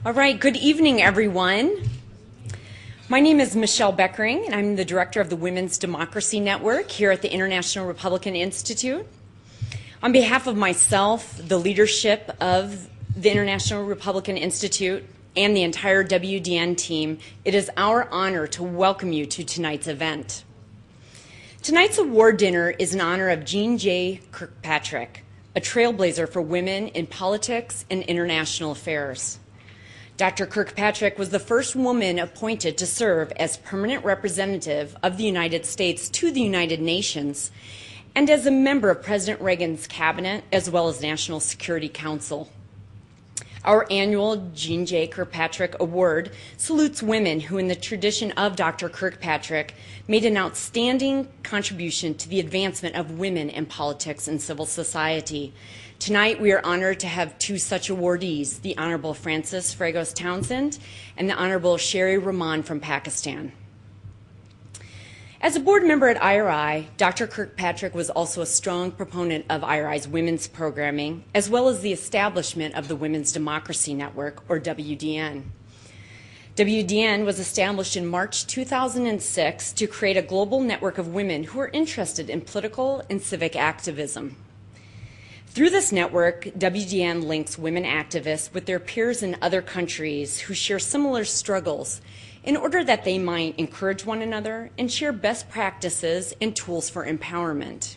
All right, good evening, everyone. My name is Michelle Beckering, and I'm the director of the Women's Democracy Network here at the International Republican Institute. On behalf of myself, the leadership of the International Republican Institute, and the entire WDN team, it is our honor to welcome you to tonight's event. Tonight's award dinner is in honor of Jeane J. Kirkpatrick, a trailblazer for women in politics and international affairs. Dr. Kirkpatrick was the first woman appointed to serve as permanent representative of the United States to the United Nations and as a member of President Reagan's cabinet as well as National Security Council. Our annual Jeane J. Kirkpatrick Award salutes women who, in the tradition of Dr. Kirkpatrick, made an outstanding contribution to the advancement of women in politics and civil society. Tonight, we are honored to have two such awardees, the Honorable Frances Fragos Townsend and the Honorable Sherry Rehman from Pakistan. As a board member at IRI, Dr. Kirkpatrick was also a strong proponent of IRI's women's programming, as well as the establishment of the Women's Democracy Network, or WDN. WDN was established in March 2006 to create a global network of women who are interested in political and civic activism. Through this network, WDN links women activists with their peers in other countries who share similar struggles in order that they might encourage one another and share best practices and tools for empowerment.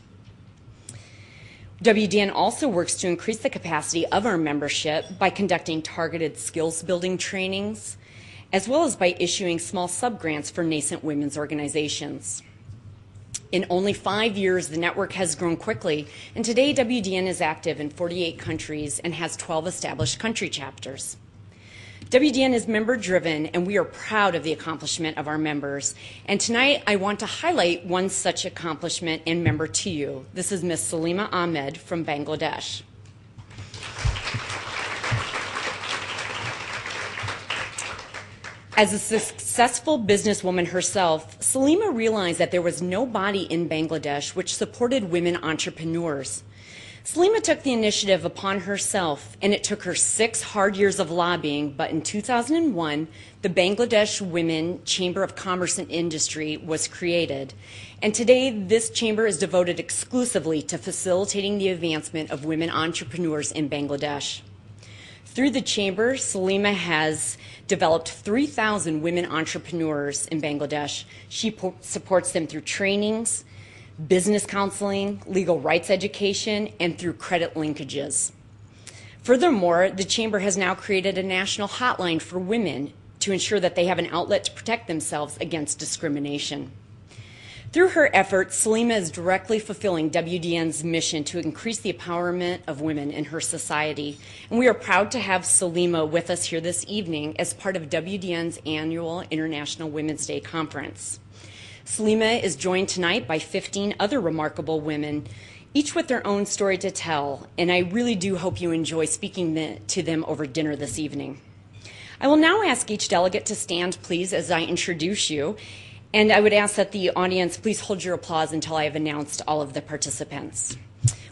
WDN also works to increase the capacity of our membership by conducting targeted skills building trainings, as well as by issuing small subgrants for nascent women's organizations. In only 5 years, the network has grown quickly, and today WDN is active in 48 countries and has 12 established country chapters. WDN is member-driven, and we are proud of the accomplishment of our members. And tonight, I want to highlight one such accomplishment and member to you. This is Ms. Salima Ahmed from Bangladesh. As a successful businesswoman herself, Salima realized that there was no body in Bangladesh which supported women entrepreneurs. Salima took the initiative upon herself, and it took her 6 hard years of lobbying, but in 2001, the Bangladesh Women Chamber of Commerce and Industry was created. And today, this chamber is devoted exclusively to facilitating the advancement of women entrepreneurs in Bangladesh. Through the chamber, Salima has developed 3,000 women entrepreneurs in Bangladesh. She supports them through trainings, business counseling, legal rights education, and through credit linkages. Furthermore, the chamber has now created a national hotline for women to ensure that they have an outlet to protect themselves against discrimination. Through her efforts, Salima is directly fulfilling WDN's mission to increase the empowerment of women in her society. And we are proud to have Salima with us here this evening as part of WDN's annual International Women's Day Conference. Salima is joined tonight by 15 other remarkable women, each with their own story to tell, and I really do hope you enjoy speaking to them over dinner this evening. I will now ask each delegate to stand, please, as I introduce you, and I would ask that the audience please hold your applause until I have announced all of the participants.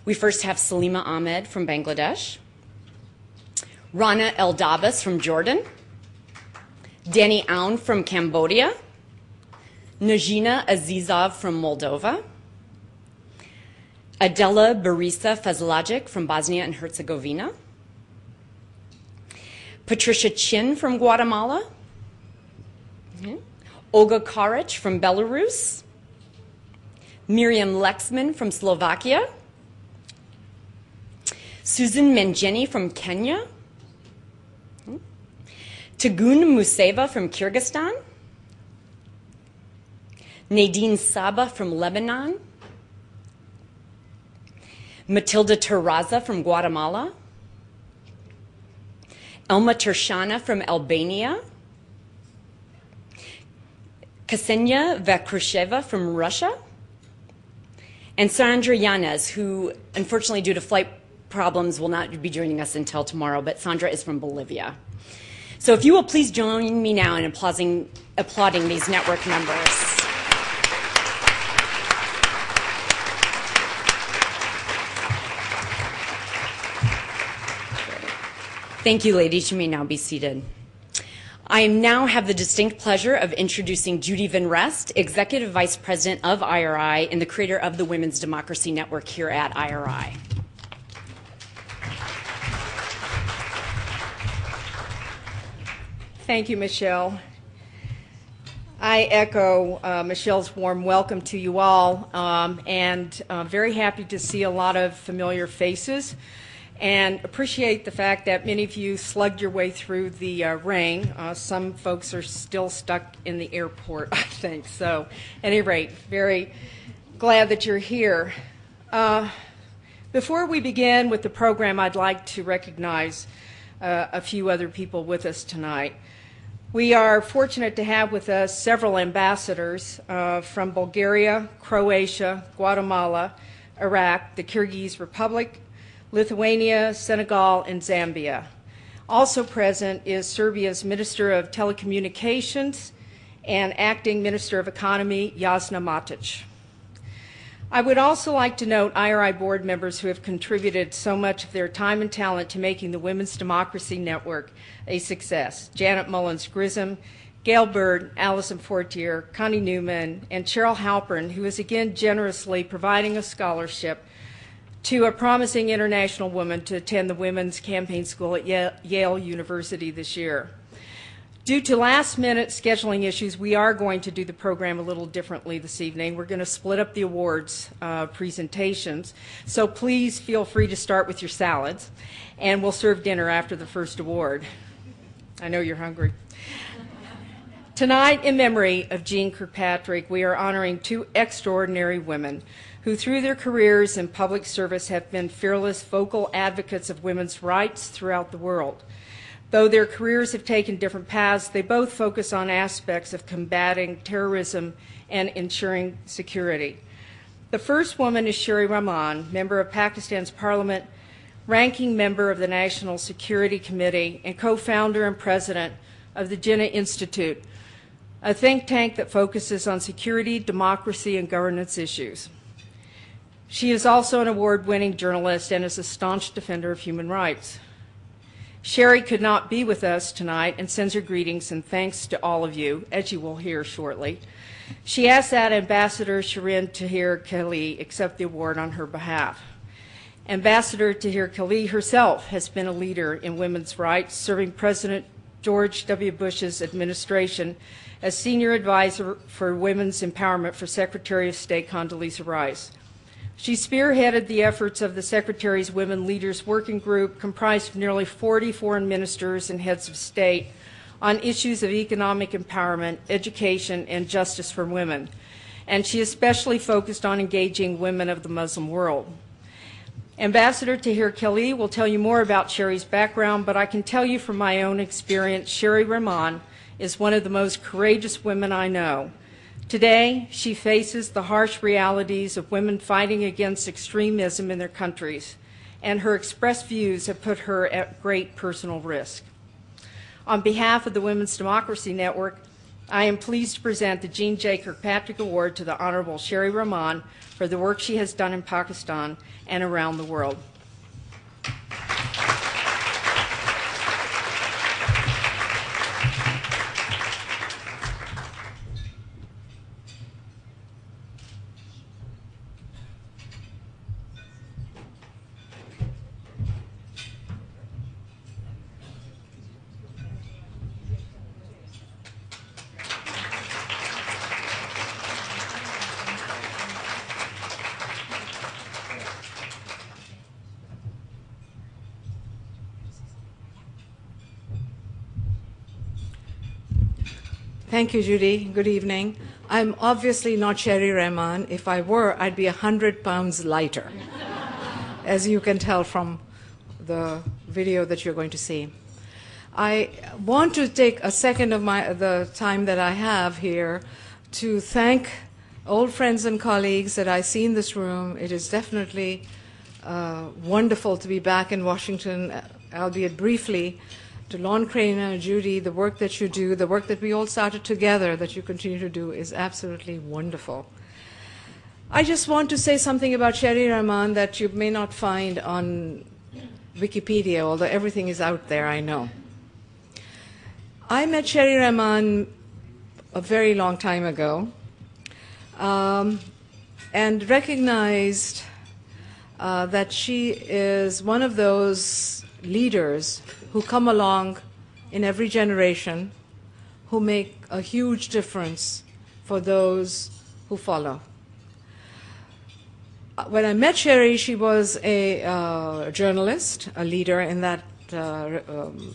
We first have Salima Ahmed from Bangladesh, Rana El Dabas from Jordan, Danny Aoun from Cambodia, Najina Azizov from Moldova, Adela Barisa Fazlagic from Bosnia and Herzegovina, Patricia Chin from Guatemala, Olga Karic from Belarus, Miriam Lexman from Slovakia, Susan Menjeni from Kenya, Tagun Museva from Kyrgyzstan, Nadine Saba from Lebanon, Matilda Terraza from Guatemala, Elma Tershana from Albania, Ksenia Vakrusheva from Russia, and Sandra Yanez, who unfortunately due to flight problems will not be joining us until tomorrow, but Sandra is from Bolivia. So if you will please join me now in applauding these network members. Thank you, ladies. You may now be seated. I now have the distinct pleasure of introducing Judy Van Rest, Executive Vice President of IRI and the creator of the Women's Democracy Network here at IRI. Thank you, Michelle. I echo Michelle's warm welcome to you all, and very happy to see a lot of familiar faces, and appreciate the fact that many of you slugged your way through the rain. Some folks are still stuck in the airport, I think. So, at any rate, very glad that you're here. Before we begin with the program, I'd like to recognize a few other people with us tonight. We are fortunate to have with us several ambassadors from Bulgaria, Croatia, Guatemala, Iraq, the Kyrgyz Republic, Lithuania, Senegal, and Zambia. Also present is Serbia's Minister of Telecommunications and Acting Minister of Economy, Jasna Matic. I would also like to note IRI board members who have contributed so much of their time and talent to making the Women's Democracy Network a success. Janet Mullins-Grissom, Gail Bird, Allison Fortier, Connie Newman, and Cheryl Halpern, who is again generously providing a scholarship to a promising international woman to attend the Women's Campaign School at Yale University this year. Due to last-minute scheduling issues, we are going to do the program a little differently this evening. We're going to split up the awards presentations, so please feel free to start with your salads, and we'll serve dinner after the first award. I know you're hungry. Tonight, in memory of Jeane Kirkpatrick, we are honoring two extraordinary women who, through their careers in public service, have been fearless vocal advocates of women's rights throughout the world. Though their careers have taken different paths, they both focus on aspects of combating terrorism and ensuring security. The first woman is Sherry Rehman, member of Pakistan's parliament, ranking member of the National Security Committee, and co-founder and president of the Jinnah Institute, a think tank that focuses on security, democracy, and governance issues. She is also an award-winning journalist and is a staunch defender of human rights. Sherry could not be with us tonight and sends her greetings and thanks to all of you, as you will hear shortly. She asked that Ambassador Shirin Tahir Khalil accept the award on her behalf. Ambassador Tahir Khalil herself has been a leader in women's rights, serving President George W. Bush's administration as Senior Advisor for Women's Empowerment for Secretary of State Condoleezza Rice. She spearheaded the efforts of the Secretary's Women Leaders Working Group, comprised of nearly 40 foreign ministers and heads of state, on issues of economic empowerment, education, and justice for women. And she especially focused on engaging women of the Muslim world. Ambassador Tahir Khalil will tell you more about Sherry's background, but I can tell you from my own experience, Sherry Rehman is one of the most courageous women I know. Today, she faces the harsh realities of women fighting against extremism in their countries, and her expressed views have put her at great personal risk. On behalf of the Women's Democracy Network, I am pleased to present the Jeane J. Kirkpatrick Award to the Honorable Sherry Rehman for the work she has done in Pakistan and around the world. Thank you, Judy. Good evening. I'm obviously not Sherry Rehman. If I were, I'd be 100 pounds lighter, as you can tell from the video that you're going to see. I want to take a second of the time that I have here to thank old friends and colleagues that I see in this room. It is definitely wonderful to be back in Washington, albeit briefly. To Lon Craner, Judy, the work that you do, the work that we all started together that you continue to do is absolutely wonderful. I just want to say something about Sherry Rehman that you may not find on Wikipedia, although everything is out there, I know. I met Sherry Rehman a very long time ago and recognized that she is one of those leaders who come along in every generation who make a huge difference for those who follow. When I met Sherry, she was a journalist, a leader in that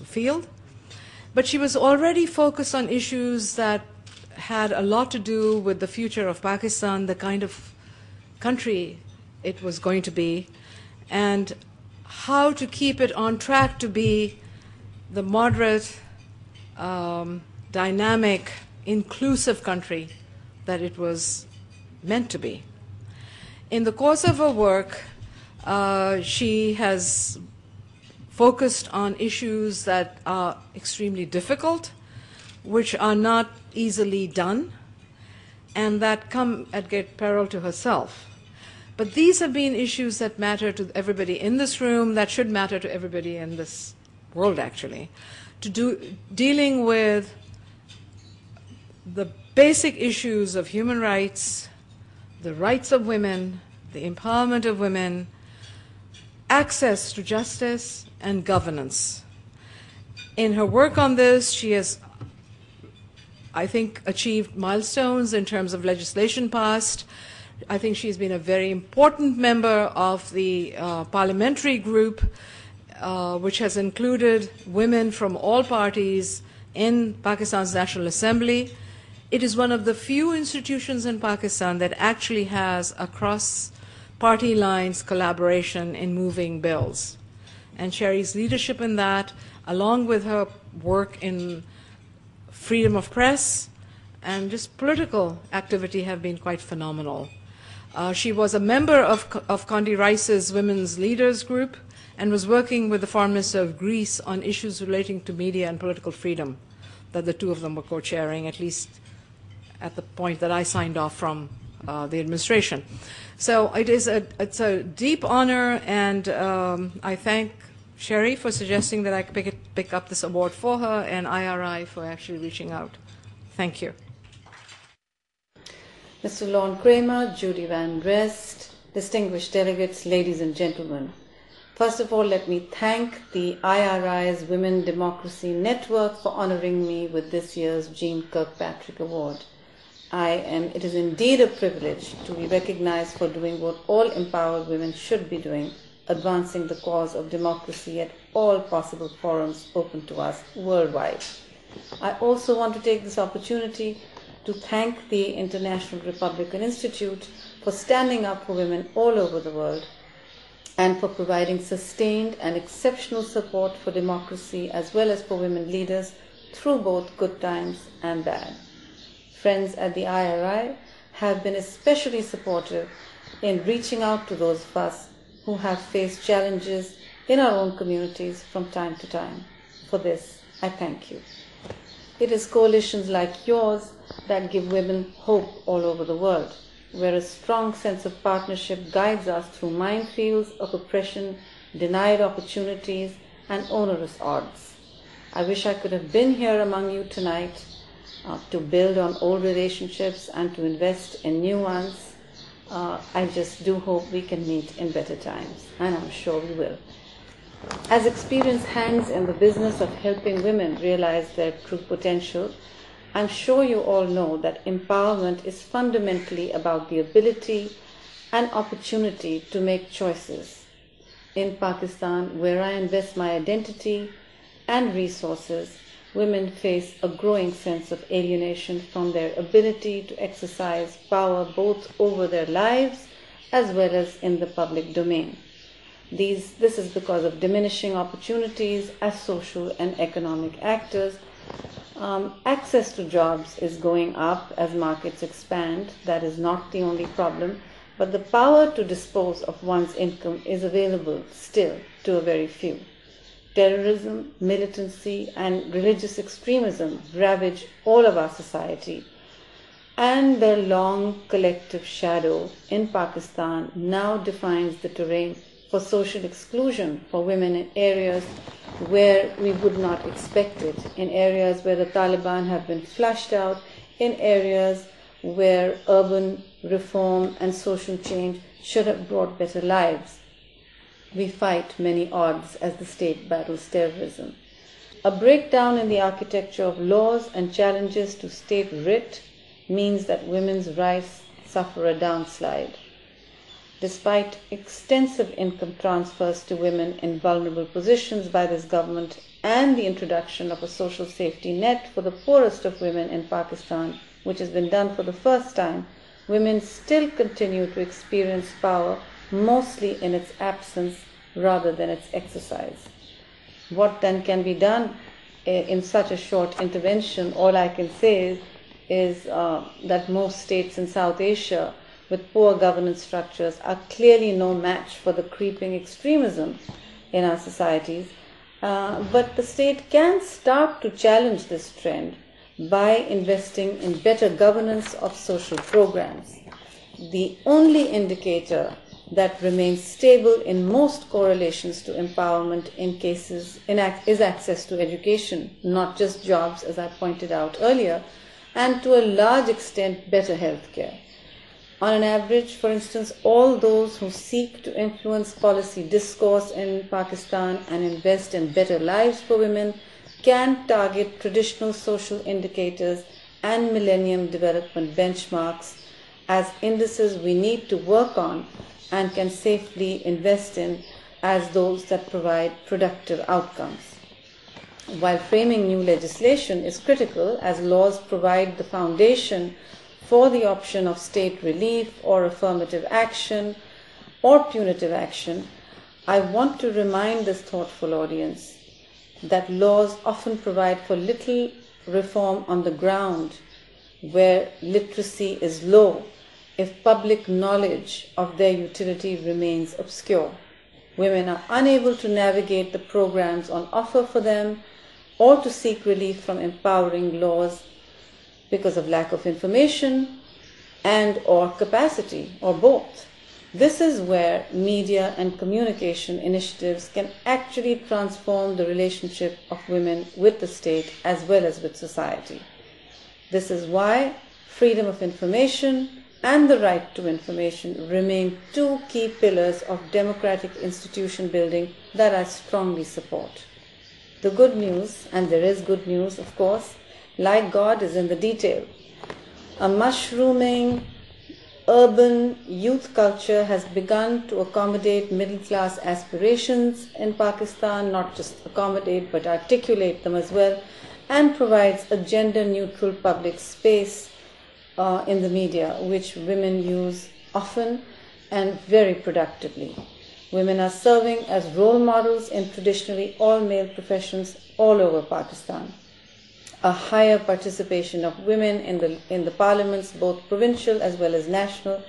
field, but she was already focused on issues that had a lot to do with the future of Pakistan, the kind of country it was going to be, and how to keep it on track to be the moderate, dynamic, inclusive country that it was meant to be. In the course of her work, she has focused on issues that are extremely difficult, which are not easily done, and that come at great peril to herself. But these have been issues that matter to everybody in this room, that should matter to everybody in this world, actually, dealing with the basic issues of human rights, the rights of women, the empowerment of women, access to justice, and governance. In her work on this, she has, I think, achieved milestones in terms of legislation passed. I think she's been a very important member of the parliamentary group, which has included women from all parties in Pakistan's National Assembly. It is one of the few institutions in Pakistan that actually has across party lines collaboration in moving bills. And Sherry's leadership in that, along with her work in freedom of press and just political activity, have been quite phenomenal. She was a member of Condi Rice's Women's Leaders Group and was working with the Foreign Minister of Greece on issues relating to media and political freedom that the two of them were co-chairing, at least at the point that I signed off from the administration. So it's a deep honor, and I thank Sherry for suggesting that I could pick up this award for her, and IRI for actually reaching out. Thank you. Mr. Lon Kramer, Judy Van Rest, distinguished delegates, ladies and gentlemen. First of all, let me thank the IRI's Women Democracy Network for honoring me with this year's Jeane Kirkpatrick Award. It is indeed a privilege to be recognized for doing what all empowered women should be doing, advancing the cause of democracy at all possible forums open to us worldwide. I also want to take this opportunity to thank the International Republican Institute for standing up for women all over the world and for providing sustained and exceptional support for democracy as well as for women leaders through both good times and bad. Friends at the IRI have been especially supportive in reaching out to those of us who have faced challenges in our own communities from time to time. For this, I thank you. It is coalitions like yours that give women hope all over the world, where a strong sense of partnership guides us through minefields of oppression, denied opportunities, and onerous odds. I wish I could have been here among you tonight to build on old relationships and to invest in new ones. I just do hope we can meet in better times, and I'm sure we will. As experienced hands in the business of helping women realize their true potential, I'm sure you all know that empowerment is fundamentally about the ability and opportunity to make choices. In Pakistan, where I invest my identity and resources, women face a growing sense of alienation from their ability to exercise power both over their lives as well as in the public domain. This is because of diminishing opportunities as social and economic actors. Access to jobs is going up as markets expand. That is not the only problem, but the power to dispose of one's income is available still to a very few. Terrorism, militancy, and religious extremism ravage all of our society, and their long collective shadow in Pakistan now defines the terrain for social exclusion for women in areas where we would not expect it, in areas where the Taliban have been flushed out, in areas where urban reform and social change should have brought better lives. We fight many odds as the state battles terrorism. A breakdown in the architecture of laws and challenges to state writ means that women's rights suffer a downslide. Despite extensive income transfers to women in vulnerable positions by this government and the introduction of a social safety net for the poorest of women in Pakistan, which has been done for the first time, women still continue to experience power mostly in its absence rather than its exercise. What then can be done in such a short intervention? All I can say is that most states in South Asia with poor governance structures are clearly no match for the creeping extremism in our societies. But the state can start to challenge this trend by investing in better governance of social programs. The only indicator that remains stable in most correlations to empowerment is access to education, not just jobs, as I pointed out earlier, and to a large extent better health care. On an average, for instance, all those who seek to influence policy discourse in Pakistan and invest in better lives for women can target traditional social indicators and Millennium Development benchmarks as indices we need to work on and can safely invest in as those that provide productive outcomes. While framing new legislation is critical, as laws provide the foundation for the option of state relief or affirmative action or punitive action, I want to remind this thoughtful audience that laws often provide for little reform on the ground where literacy is low if public knowledge of their utility remains obscure. Women are unable to navigate the programs on offer for them or to seek relief from empowering laws because of lack of information and or capacity, or both. This is where media and communication initiatives can actually transform the relationship of women with the state as well as with society. This is why freedom of information and the right to information remain two key pillars of democratic institution building that I strongly support. The good news, and there is good news of course, like God, is in the detail. A mushrooming urban youth culture has begun to accommodate middle-class aspirations in Pakistan, not just accommodate but articulate them as well, and provides a gender-neutral public space in the media, which women use often and very productively. Women are serving as role models in traditionally all-male professions all over Pakistan. A higher participation of women in the parliaments, both provincial as well as national,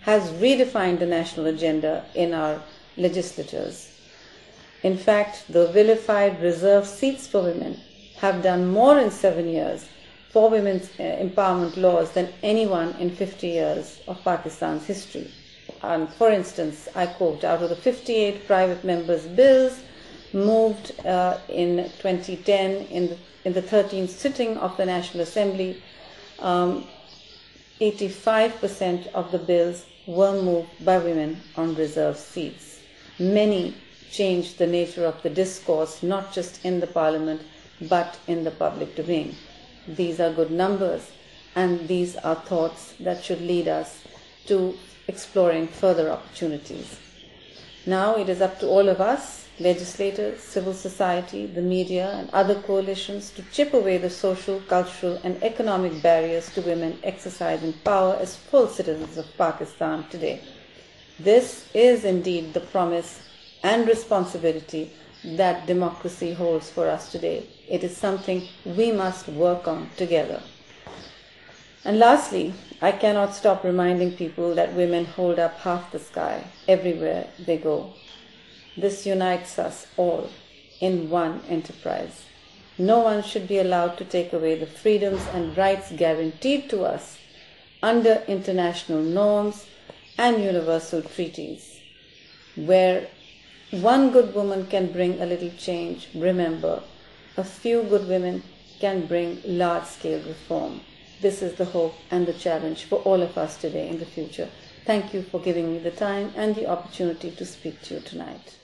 has redefined the national agenda in our legislatures. In fact, the vilified reserved seats for women have done more in 7 years for women's empowerment laws than anyone in 50 years of Pakistan's history. For instance, I quote, out of the 58 private members' bills moved in 2010 in the 13th sitting of the National Assembly, 85% of the bills were moved by women on reserved seats. Many changed the nature of the discourse, not just in the parliament, but in the public domain. These are good numbers, and these are thoughts that should lead us to exploring further opportunities. Now it is up to all of us, legislators, civil society, the media, and other coalitions to chip away the social, cultural, and economic barriers to women exercising power as full citizens of Pakistan today. This is indeed the promise and responsibility that democracy holds for us today. It is something we must work on together. And lastly, I cannot stop reminding people that women hold up half the sky everywhere they go. This unites us all in one enterprise. No one should be allowed to take away the freedoms and rights guaranteed to us under international norms and universal treaties. Where one good woman can bring a little change. Remember, a few good women can bring large-scale reform. This is the hope and the challenge for all of us today in the future. Thank you for giving me the time and the opportunity to speak to you tonight.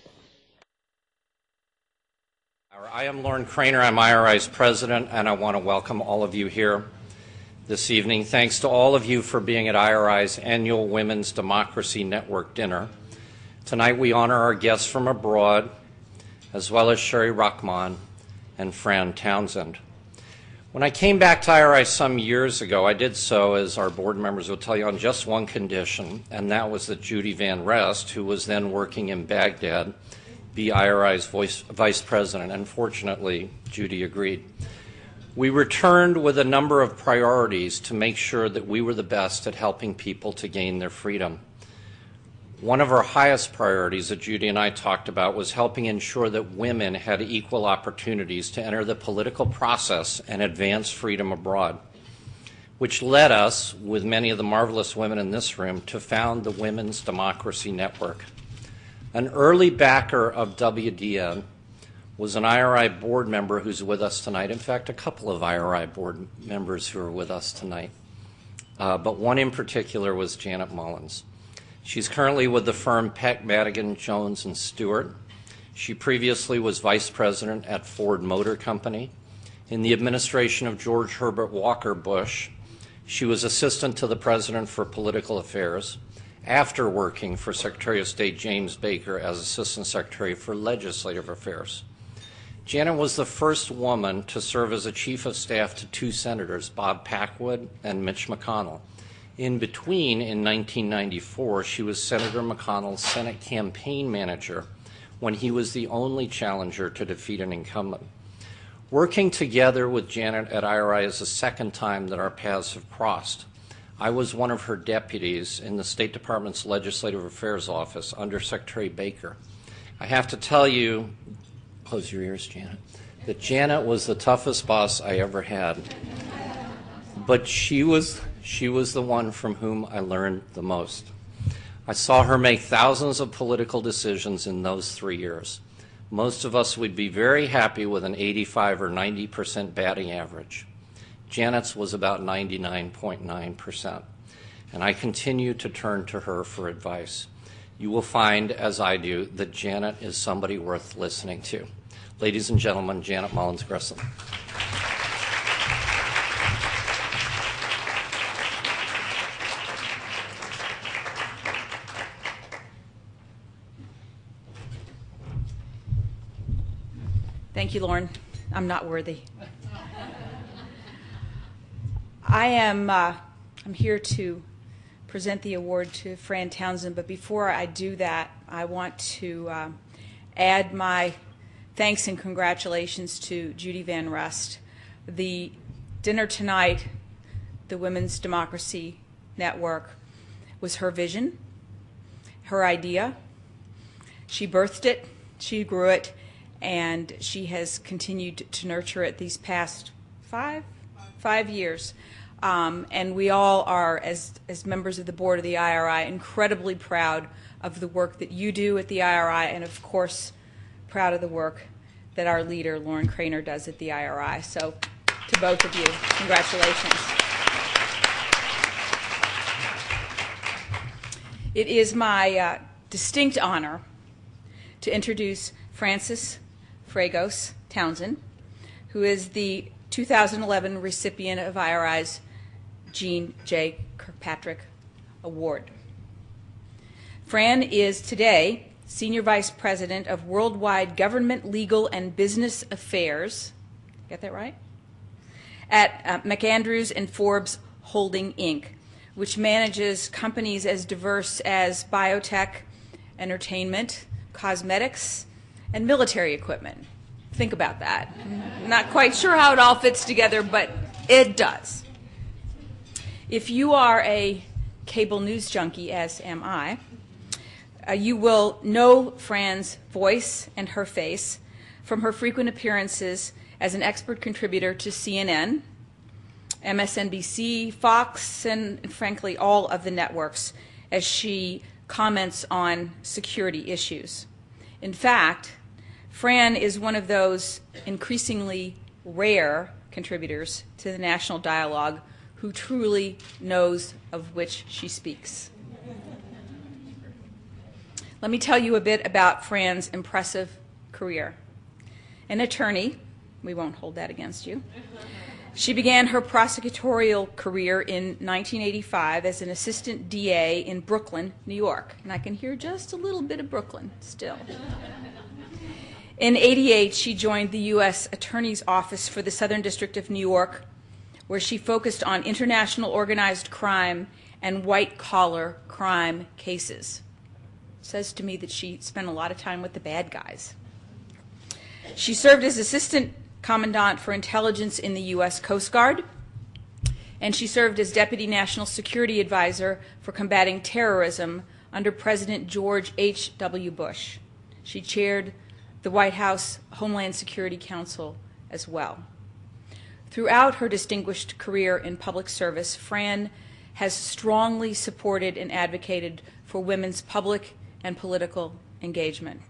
I am Lauren Craner. I'm IRI's president, and I want to welcome all of you here this evening. Thanks to all of you for being at IRI's annual Women's Democracy Network dinner. Tonight we honor our guests from abroad, as well as Sherry Rehman and Fran Townsend. When I came back to IRI some years ago, I did so, as our board members will tell you, on just one condition, and that was that Judy Van Rest, who was then working in Baghdad, be IRI's vice president. And fortunately, Judy agreed. We returned with a number of priorities to make sure that we were the best at helping people to gain their freedom. One of our highest priorities that Judy and I talked about was helping ensure that women had equal opportunities to enter the political process and advance freedom abroad, which led us, with many of the marvelous women in this room, to found the Women's Democracy Network. An early backer of WDN was an IRI board member who's with us tonight. In fact, a couple of IRI board members who are with us tonight. But one in particular was Janet Mullins. She's currently with the firm Peck, Madigan, Jones & Stewart. She previously was vice president at Ford Motor Company. In the administration of George Herbert Walker Bush, she was assistant to the president for political affairs, after working for Secretary of State James Baker as assistant secretary for legislative affairs. Janet was the first woman to serve as a chief of staff to two senators, Bob Packwood and Mitch McConnell. In between, in 1994, she was Senator McConnell's Senate campaign manager when he was the only challenger to defeat an incumbent. Working together with Janet at IRI is the second time that our paths have crossed. I was one of her deputies in the State Department's Legislative Affairs Office under Secretary Baker. I have to tell you, close your ears, Janet, that Janet was the toughest boss I ever had. But she was the one from whom I learned the most. I saw her make thousands of political decisions in those 3 years. Most of us would be very happy with an 85 or 90% batting average. Janet's was about 99.9%, and I continue to turn to her for advice. You will find, as I do, that Janet is somebody worth listening to. Ladies and gentlemen, Janet Mullins Grissom. Thank you, Lauren. I'm not worthy. I'm here to present the award to Fran Townsend, but before I do that, I want to add my thanks and congratulations to Judy Van Rest. The dinner tonight, the Women's Democracy Network, was her vision, her idea. She birthed it, she grew it, and she has continued to nurture it these past five years. And we all are, as members of the board of the IRI, incredibly proud of the work that you do at the IRI, and of course, proud of the work that our leader, Lauren Craner, does at the IRI. So, to both of you, congratulations. It is my distinct honor to introduce Frances Fragos Townsend, who is the 2011 recipient of IRI's Jeane J. Kirkpatrick Award. Fran is today Senior Vice President of Worldwide Government, Legal, and Business Affairs, get that right? At McAndrews and Forbes Holding, Inc., which manages companies as diverse as biotech, entertainment, cosmetics, and military equipment. Think about that. Not quite sure how it all fits together, but it does. If you are a cable news junkie, as am I, you will know Fran's voice and her face from her frequent appearances as an expert contributor to CNN, MSNBC, Fox, and frankly all of the networks as she comments on security issues. In fact, Fran is one of those increasingly rare contributors to the national dialogue who truly knows of which she speaks. Let me tell you a bit about Fran's impressive career. An attorney, we won't hold that against you. She began her prosecutorial career in 1985 as an assistant DA in Brooklyn, New York. And I can hear just a little bit of Brooklyn still. In '88, she joined the U.S. Attorney's Office for the Southern District of New York, where she focused on international organized crime and white-collar crime cases. It says to me that she spent a lot of time with the bad guys. She served as Assistant Commandant for Intelligence in the U.S. Coast Guard, and she served as Deputy National Security Advisor for Combating Terrorism under President George H.W. Bush. She chaired the White House Homeland Security Council as well. Throughout her distinguished career in public service, Fran has strongly supported and advocated for women's public and political engagement.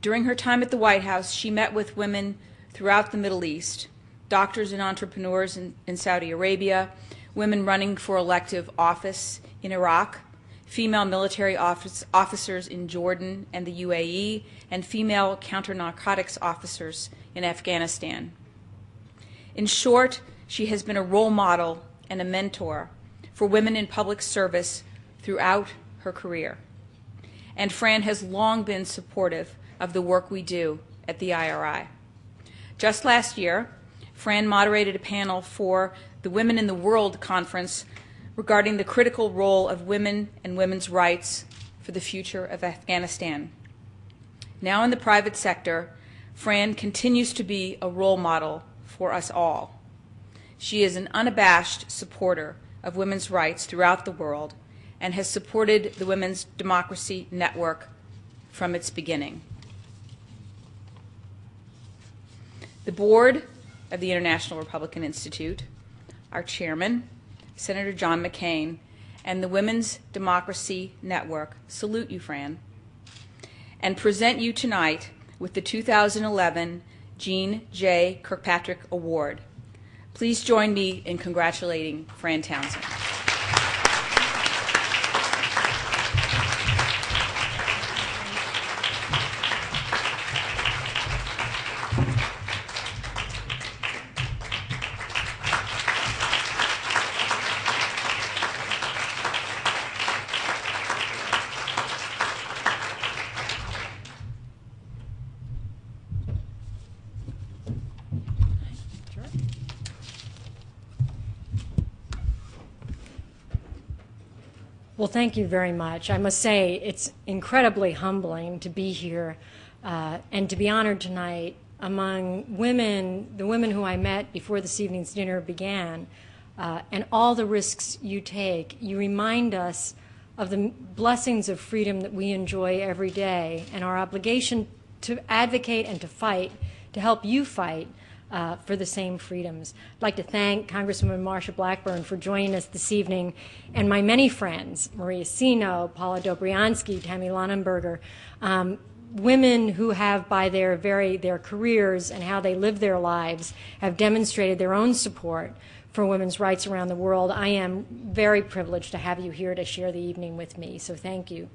During her time at the White House, she met with women throughout the Middle East, doctors and entrepreneurs in Saudi Arabia, women running for elective office in Iraq, female military officers in Jordan and the UAE, and female counter-narcotics officers in Afghanistan. In short, she has been a role model and a mentor for women in public service throughout her career. And Fran has long been supportive of the work we do at the IRI. Just last year, Fran moderated a panel for the Women in the World conference regarding the critical role of women and women's rights for the future of Afghanistan. Now in the private sector, Fran continues to be a role model for us all. She is an unabashed supporter of women's rights throughout the world and has supported the Women's Democracy Network from its beginning. The board of the International Republican Institute, our chairman, Senator John McCain, and the Women's Democracy Network salute you, Fran, and present you tonight with the 2011 Jeane J. Kirkpatrick Award. Please join me in congratulating Fran Townsend. Well, thank you very much. I must say it's incredibly humbling to be here and to be honored tonight among women, the women who I met before this evening's dinner began, and all the risks you take. You remind us of the blessings of freedom that we enjoy every day and our obligation to advocate and to fight, to help you fight for the same freedoms. I'd like to thank Congresswoman Marsha Blackburn for joining us this evening, and my many friends, Maria Sino, Paula Dobriansky, Tammy Lonnenberger, women who have, by their careers and how they live their lives, have demonstrated their own support for women's rights around the world. I am very privileged to have you here to share the evening with me, so thank you.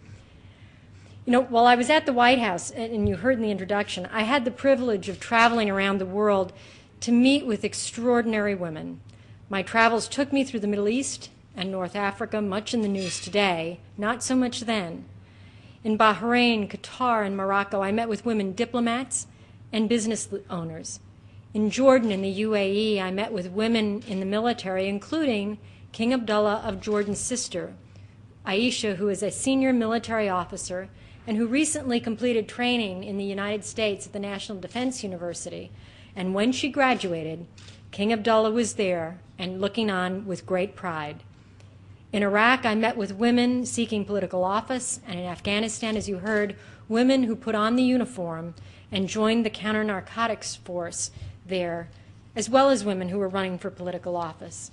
You know, while I was at the White House, and you heard in the introduction, I had the privilege of traveling around the world to meet with extraordinary women. My travels took me through the Middle East and North Africa, much in the news today, not so much then. In Bahrain, Qatar, and Morocco, I met with women diplomats and business owners. In Jordan and the UAE, I met with women in the military, including King Abdullah of Jordan's sister, Aisha, who is a senior military officer and who recently completed training in the United States at the National Defense University. And when she graduated, King Abdullah was there and looking on with great pride. In Iraq, I met with women seeking political office, and in Afghanistan, as you heard, women who put on the uniform and joined the counter-narcotics force there, as well as women who were running for political office.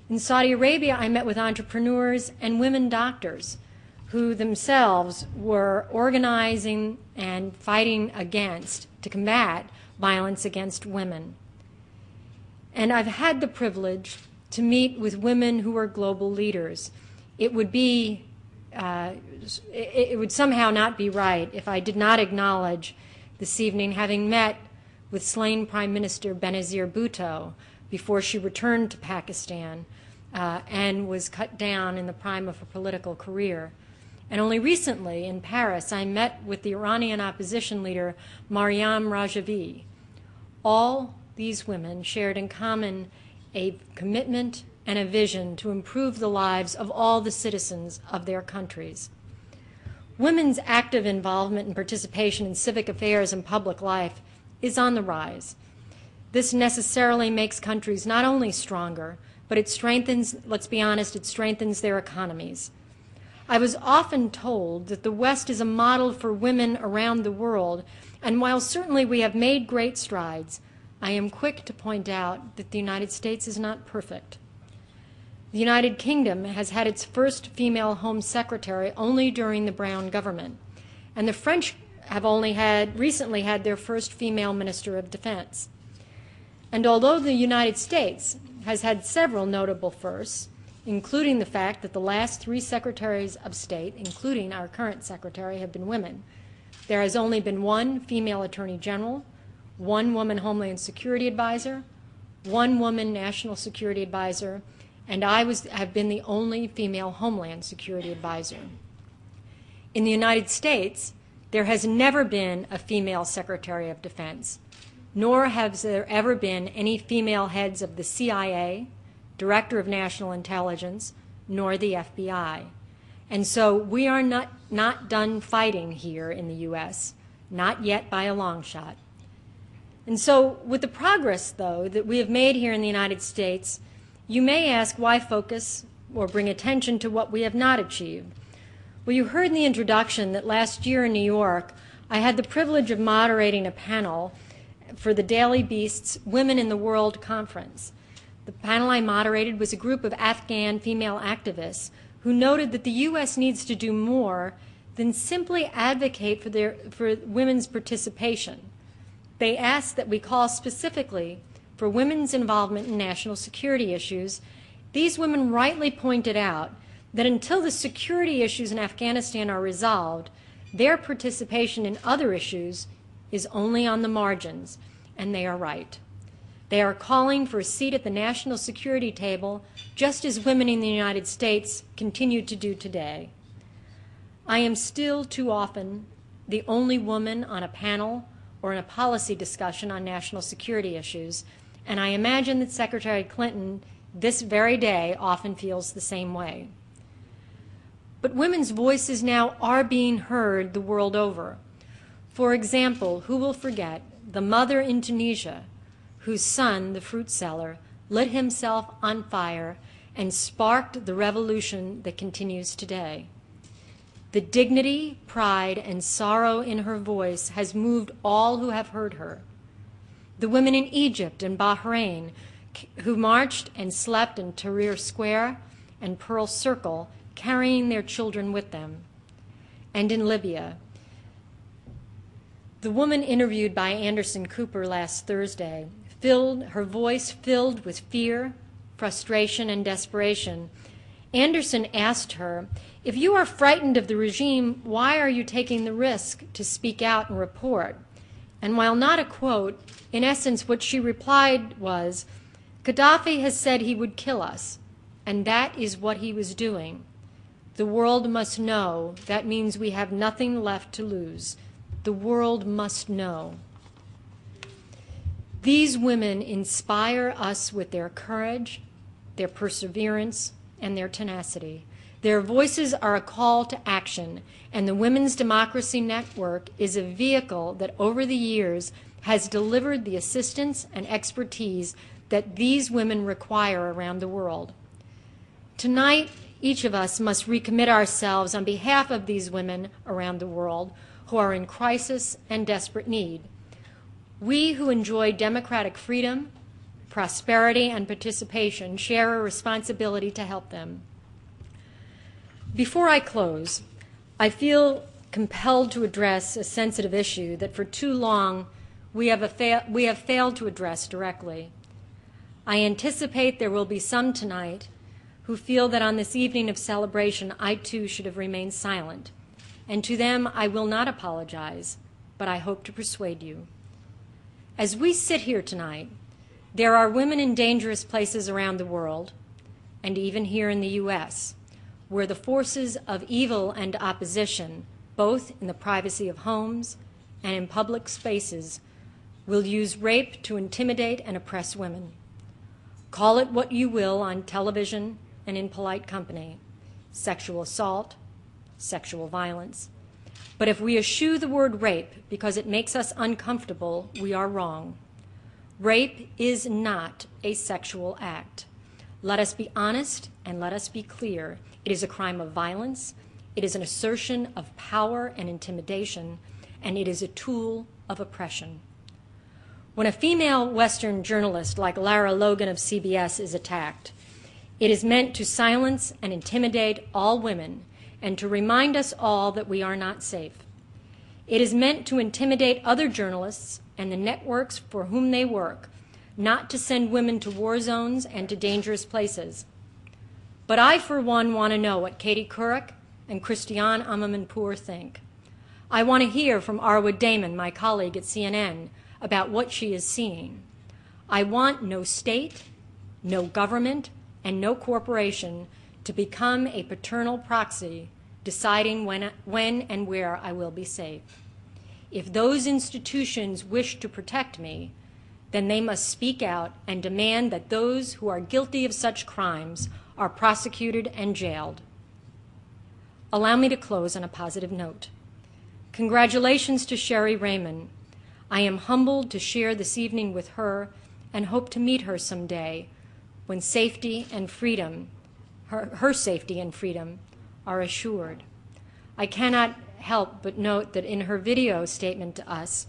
In Saudi Arabia, I met with entrepreneurs and women doctors who themselves were organizing and fighting to combat violence against women. And I've had the privilege to meet with women who are global leaders. It would somehow not be right if I did not acknowledge this evening having met with slain Prime Minister Benazir Bhutto before she returned to Pakistan and was cut down in the prime of her political career. And only recently in Paris, I met with the Iranian opposition leader Maryam Rajavi. All these women shared in common a commitment and a vision to improve the lives of all the citizens of their countries. Women's active involvement and participation in civic affairs and public life is on the rise. This necessarily makes countries not only stronger, but it strengthens, let's be honest, it strengthens their economies. I was often told that the West is a model for women around the world, and while certainly we have made great strides, I am quick to point out that the United States is not perfect. The United Kingdom has had its first female Home Secretary only during the Brown government, and the French have only recently had their first female Minister of Defense. And although the United States has had several notable firsts, including the fact that the last 3 Secretaries of State, including our current Secretary, have been women, there has only been 1 female Attorney General, 1 woman Homeland Security Advisor, 1 woman National Security Advisor, and I have been the only female Homeland Security Advisor. In the United States, there has never been a female Secretary of Defense, nor has there ever been any female heads of the CIA, Director of National Intelligence, nor the FBI. And so we are not done fighting here in the U.S., not yet by a long shot. And so with the progress, though, that we have made here in the United States, you may ask why focus or bring attention to what we have not achieved. Well, you heard in the introduction that last year in New York, I had the privilege of moderating a panel for the Daily Beast's Women in the World conference. The panel I moderated was a group of Afghan female activists who noted that the U.S. needs to do more than simply advocate for women's participation. They asked that we call specifically for women's involvement in national security issues. These women rightly pointed out that until the security issues in Afghanistan are resolved, their participation in other issues is only on the margins, and they are right. They are calling for a seat at the national security table, just as women in the United States continue to do today. I am still too often the only woman on a panel or in a policy discussion on national security issues, and I imagine that Secretary Clinton this very day often feels the same way. But women's voices now are being heard the world over. For example, who will forget the mother in Tunisia whose son, the fruit seller, lit himself on fire and sparked the revolution that continues today? The dignity, pride, and sorrow in her voice has moved all who have heard her. The women in Egypt and Bahrain who marched and slept in Tahrir Square and Pearl Circle, carrying their children with them. And in Libya, the woman interviewed by Anderson Cooper last Thursday, her voice filled with fear, frustration, and desperation. Anderson asked her, "If you are frightened of the regime, why are you taking the risk to speak out and report?" And while not a quote, in essence what she replied was, "Gaddafi has said he would kill us, and that is what he was doing. The world must know. That means we have nothing left to lose. The world must know." These women inspire us with their courage, their perseverance, and their tenacity. Their voices are a call to action, and the Women's Democracy Network is a vehicle that over the years has delivered the assistance and expertise that these women require around the world. Tonight, each of us must recommit ourselves on behalf of these women around the world who are in crisis and desperate need. We who enjoy democratic freedom, prosperity, and participation share a responsibility to help them. Before I close, I feel compelled to address a sensitive issue that for too long we have failed to address directly. I anticipate there will be some tonight who feel that on this evening of celebration I too should have remained silent, and to them I will not apologize, but I hope to persuade you. As we sit here tonight, there are women in dangerous places around the world, and even here in the U.S., where the forces of evil and opposition, both in the privacy of homes and in public spaces, will use rape to intimidate and oppress women. Call it what you will on television and in polite company, sexual assault, sexual violence. But if we eschew the word rape because it makes us uncomfortable, we are wrong. Rape is not a sexual act. Let us be honest and let us be clear. It is a crime of violence, it is an assertion of power and intimidation, and it is a tool of oppression. When a female Western journalist like Lara Logan of CBS is attacked, it is meant to silence and intimidate all women and to remind us all that we are not safe. It is meant to intimidate other journalists and the networks for whom they work, not to send women to war zones and to dangerous places. But I, for one, want to know what Katie Couric and Christiane Amanpour think. I want to hear from Arwa Damon, my colleague at CNN, about what she is seeing. I want no state, no government, and no corporation to become a paternal proxy deciding when and where I will be safe. If those institutions wish to protect me, then they must speak out and demand that those who are guilty of such crimes are prosecuted and jailed. Allow me to close on a positive note. Congratulations to Sherry Rehman. I am humbled to share this evening with her and hope to meet her someday when safety and freedom, her safety and freedom, are assured. I cannot help but note that in her video statement to us,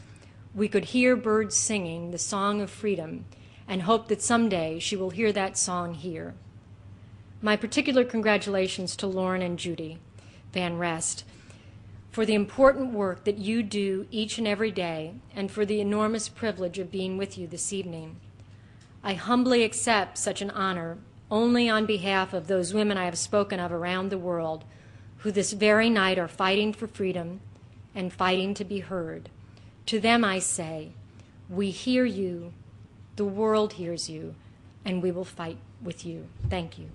we could hear birds singing the song of freedom and hope that someday she will hear that song here. My particular congratulations to Lauren and Judy Van Rest for the important work that you do each and every day and for the enormous privilege of being with you this evening. I humbly accept such an honor only on behalf of those women I have spoken of around the world who this very night are fighting for freedom and fighting to be heard. To them I say, we hear you, the world hears you, and we will fight with you. Thank you.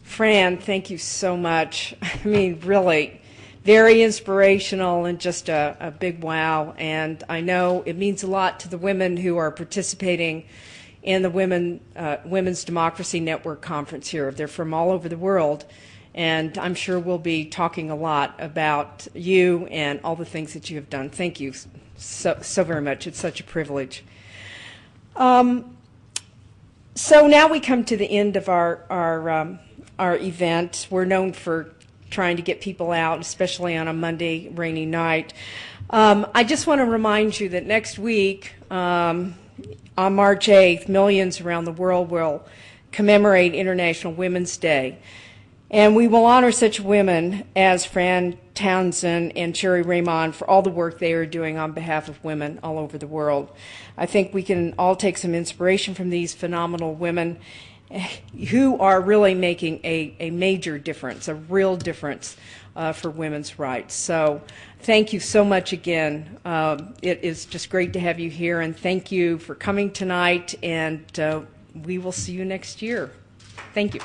Fran, thank you so much. I mean, really, very inspirational and just a big wow. And I know it means a lot to the women who are participating in the Women's Democracy Network conference here. They're from all over the world, and I'm sure we'll be talking a lot about you and all the things that you have done. Thank you so very much. It's such a privilege. So now we come to the end of our event. We're known for trying to get people out, especially on a Monday rainy night. I just want to remind you that next week, on March 8th, millions around the world will commemorate International Women's Day. And we will honor such women as Fran Townsend and Sherry Rehman for all the work they are doing on behalf of women all over the world. I think we can all take some inspiration from these phenomenal women who are really making a major difference, a real difference for women's rights. So thank you so much again. It is just great to have you here, and thank you for coming tonight, and we will see you next year. Thank you.